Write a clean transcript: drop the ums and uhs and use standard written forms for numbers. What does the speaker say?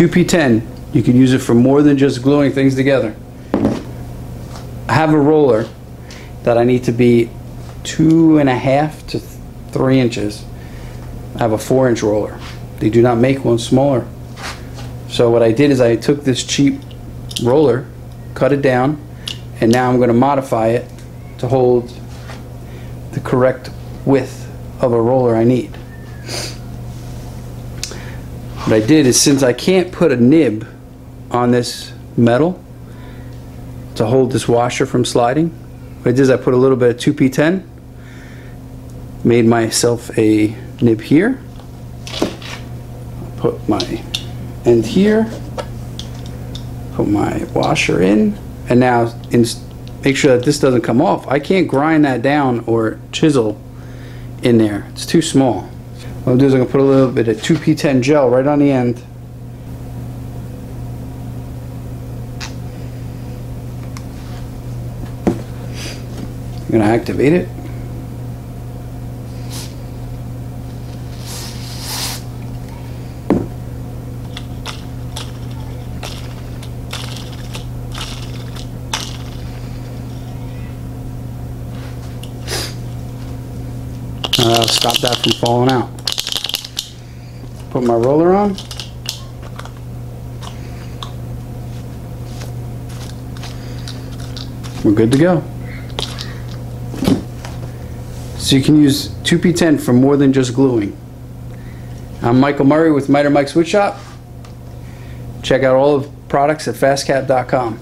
2P-10, you can use it for more than just gluing things together. I have a roller that I need to be 2.5 to 3 inches. I have a 4-inch roller. They do not make one smaller. So what I did is I took this cheap roller, cut it down, and now I'm going to modify it to hold the correct width of a roller I need. What I did is, since I can't put a nib on this metal to hold this washer from sliding, what I did is I put a little bit of 2P-10, made myself a nib here, put my end here, put my washer in, and now make sure that this doesn't come off. I can't grind that down or chisel in there. It's too small. What I'll do is I'm going to put a little bit of 2P-10 gel right on the end. I'm going to activate it. Stop that from falling out. Put my roller on. We're good to go. So you can use 2P-10 for more than just gluing. I'm Michael Murray with Miter Mike's Woodshop. Check out all of the products at FastCap.com.